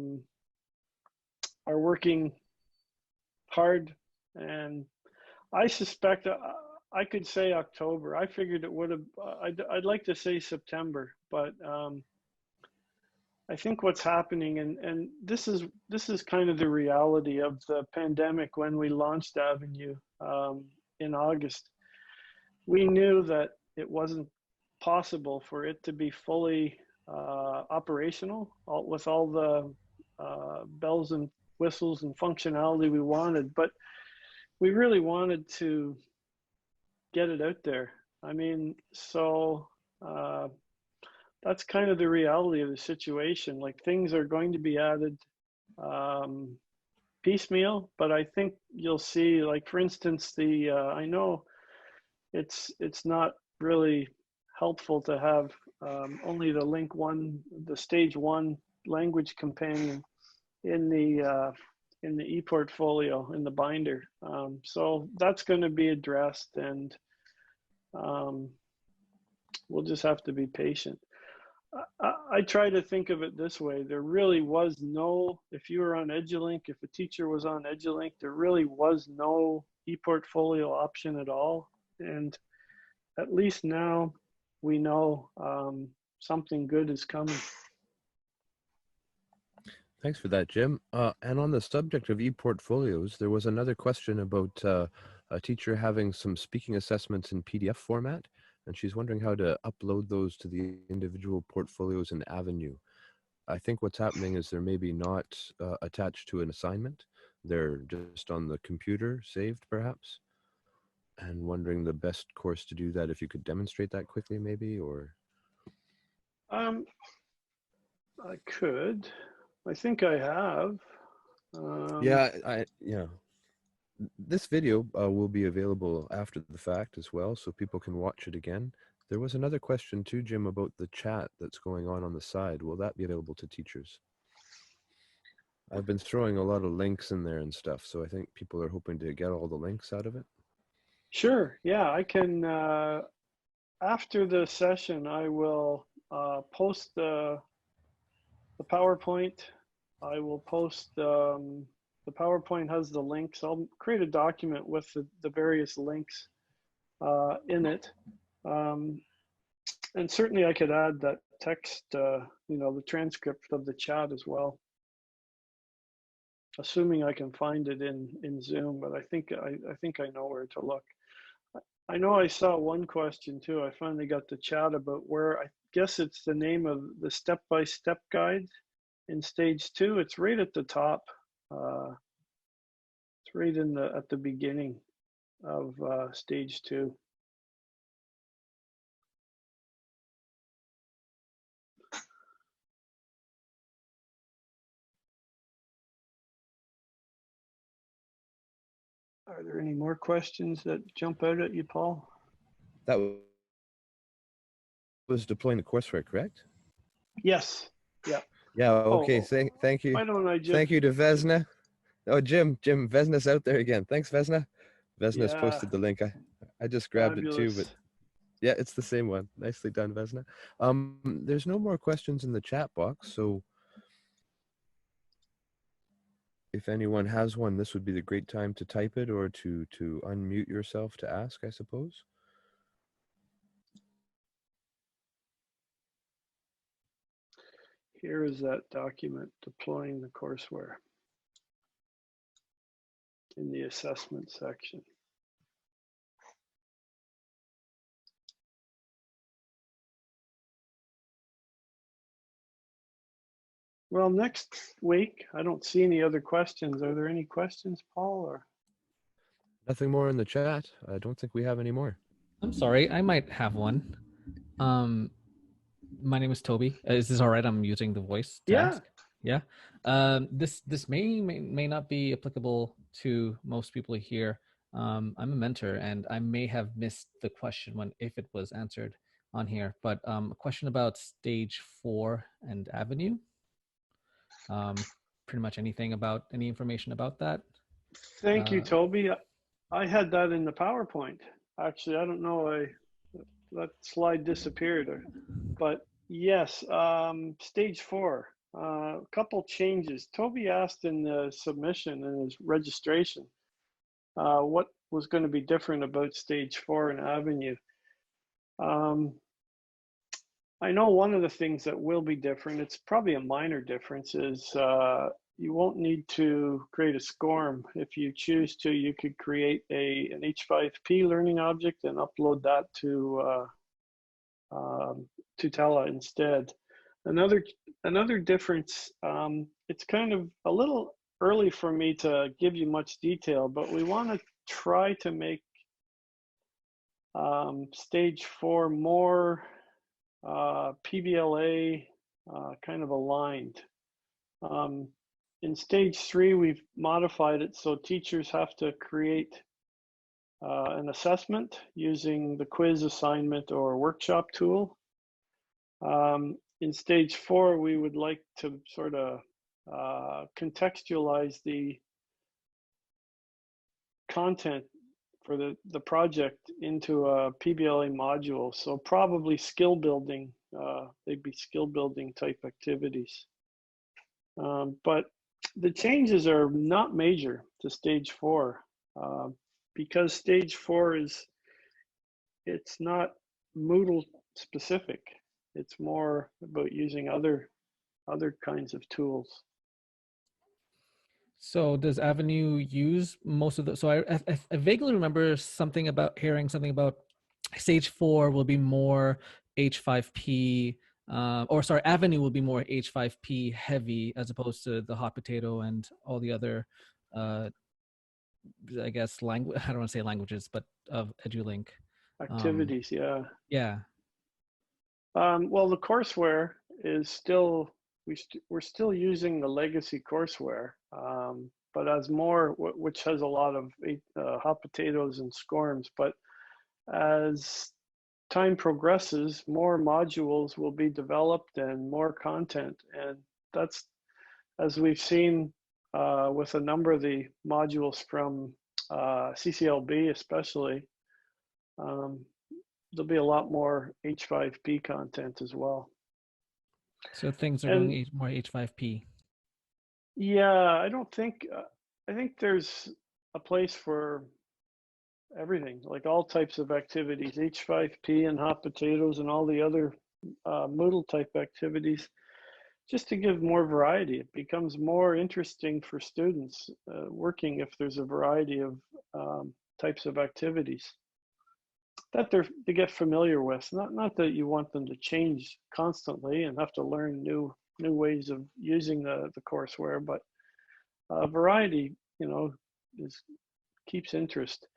working hard, and I suspect I could say October. I figured it would have. I'd like to say September, but I think what's happening, and this is kind of the reality of the pandemic. When we launched Avenue in August, we knew that it wasn't possible for it to be fully operational with all the bells and whistles and functionality we wanted, but we really wanted to get it out there. I mean, so that's kind of the reality of the situation. Like, things are going to be added piecemeal, but I think you'll see, like, for instance, I know it's not really helpful to have only the stage one language companion in the ePortfolio in the binder. So that's going to be addressed, and we'll just have to be patient. I try to think of it this way. There really was no, if you were on EduLink, if a teacher was on EduLink, there really was no ePortfolio option at all. And at least now we know something good is coming. Thanks for that, Jim. And on the subject of ePortfolios, there was another question about a teacher having some speaking assessments in PDF format, and she's wondering how to upload those to the individual portfolios in Avenue. I think what's happening is they're maybe not attached to an assignment. They're just on the computer saved, perhaps. and wondering the best course to do that. If you could demonstrate that quickly, maybe, or I could. I think I have. yeah, this video will be available after the fact as well, so people can watch it again. There was another question too, Jim, about the chat that's going on the side. Will that be available to teachers? I've been throwing a lot of links in there and stuff, so I think people are hoping to get all the links out of it. Sure. Yeah, I can. After the session, I will post the PowerPoint. I will post the PowerPoint has the links. I'll create a document with the various links in it. And certainly I could add that text, you know, the transcript of the chat as well, assuming I can find it in Zoom, but I think I know where to look. I know I saw one question too. I finally got the chat about where, I guess it's the name of the step-by-step guide in stage 2. It's right at the top. It's right at the beginning of stage 2. Are there any more questions that jump out at you, Paul? That was deploying the courseware, correct? Yes. Yeah. Yeah. Okay. Oh, Thank you. why don't I just? Thank you to Vesna. Oh, Jim, Vesna's out there again. Thanks, Vesna. Vesna's Yeah. posted the link. I just grabbed it too, but Fabulous. yeah, it's the same one. Nicely done, Vesna. There's no more questions in the chat box, so if anyone has one, this would be the great time to type it or to unmute yourself to ask, I suppose. Here is that document deploying the courseware in the assessment section. Well, next week, I don't see any other questions. Are there any questions, Paul? Or Nothing more in the chat. I don't think we have any more. I'm sorry, I might have one. My name is Toby. Is this all right? I'm using the voice to ask. Yeah. This may not be applicable to most people here. I'm a mentor, and I may have missed the question if it was answered on here. But a question about stage 4 and Avenue. Pretty much any information about that. Thank you, Toby. I had that in the PowerPoint. Actually, I don't know. That slide disappeared, but yes, stage 4. A couple changes. Toby asked in the submission in his registration what was going to be different about stage 4 and Avenue. I know one of the things that will be different, it's probably a minor difference, is you won't need to create a SCORM. If you choose to, you could create an H5P learning object and upload that to Tela instead. Another difference, it's kind of a little early for me to give you much detail, but we want to try to make stage 4 more PBLA kind of aligned. In stage 3, we've modified it so teachers have to create an assessment using the quiz assignment or workshop tool. In stage 4, we would like to sort of contextualize the content for the project into a PBLA module. So probably skill building, they'd be skill building type activities. But the changes are not major to stage 4 because stage 4 it's not Moodle specific. It's more about using other kinds of tools. So does Avenue use most of the, so I vaguely remember hearing something about stage 4 will be more H5P, Avenue will be more H5P heavy as opposed to the hot potato and all the other I guess, language, I don't want to say languages, but of EduLink. Activities, yeah. Yeah. Well, the courseware is still, we're still using the legacy courseware, but as more, which has a lot of hot potatoes and SCORMs, but as time progresses, more modules will be developed and more content. And that's, as we've seen with a number of the modules from CCLB especially, there'll be a lot more H5P content as well. So things are And going more H5P. yeah, I don't think, I think there's a place for everything, like all types of activities, H5P and hot potatoes and all the other Moodle type activities, just to give more variety. It becomes more interesting for students working if there's a variety of types of activities that they get familiar with. Not that you want them to change constantly and have to learn new ways of using the courseware, but variety, you know, keeps interest.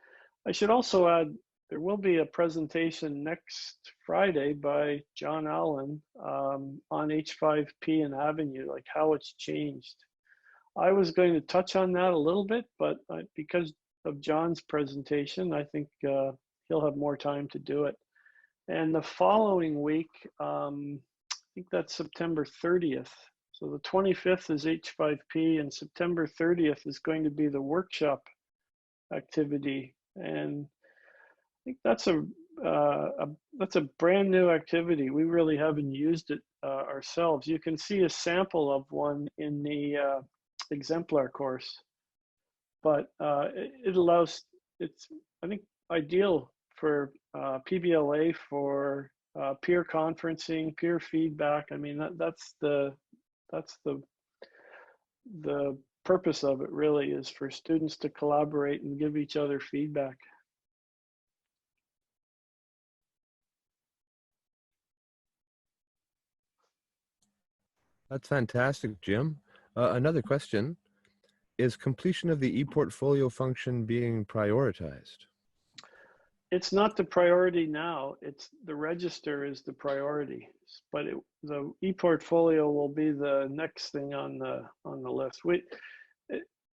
I should also add, there will be a presentation next Friday by John Allen on H5P and Avenue, like how it's changed. I was going to touch on that a little bit, but because of John's presentation, I think he'll have more time to do it. And the following week, I think that's September 30th. So the 25th is H5P, and September 30th is going to be the workshop activity. And I think that's a brand new activity. We really haven't used it ourselves. You can see a sample of one in the exemplar course, but it allows, it's, I think, ideal for PBLA, for peer conferencing, peer feedback. I mean, that's the purpose of it, really, is for students to collaborate and give each other feedback. That's fantastic, Jim. Another question: is completion of the ePortfolio function being prioritized? It's not the priority now. It's the register is the priority, but the ePortfolio will be the next thing on the list.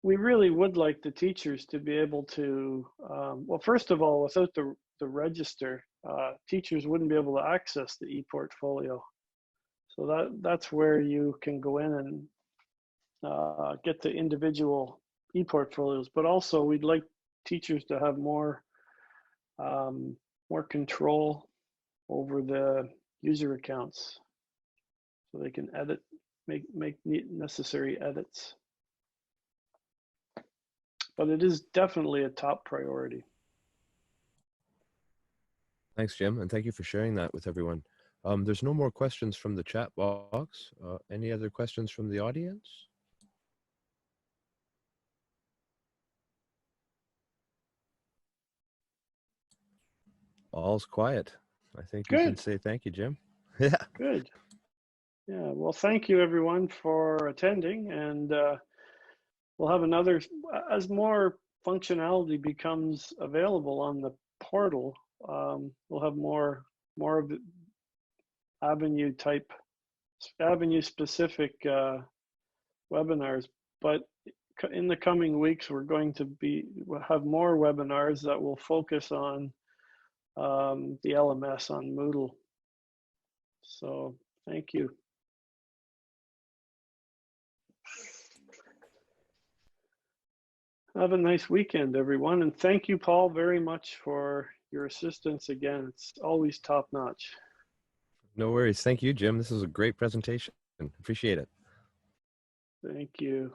We really would like the teachers to be able to, well, first of all, without the register, teachers wouldn't be able to access the ePortfolio. So that's where you can go in and get the individual ePortfolios, but also we'd like teachers to have more control over the user accounts, so they can edit, make necessary edits. But it is definitely a top priority. Thanks, Jim, and thank you for sharing that with everyone. There's no more questions from the chat box. Any other questions from the audience? All's quiet. I think you can say thank you, Jim. Yeah. Good. Yeah. Well, thank you everyone for attending, and we'll have another, as more functionality becomes available on the portal, we'll have more of the Avenue specific webinars. But in the coming weeks, we'll have more webinars that will focus on the LMS on Moodle. So thank you. Have a nice weekend, everyone. And thank you, Paul, very much for your assistance again. It's always top notch. No worries. Thank you, Jim. This is a great presentation. Appreciate it. Thank you.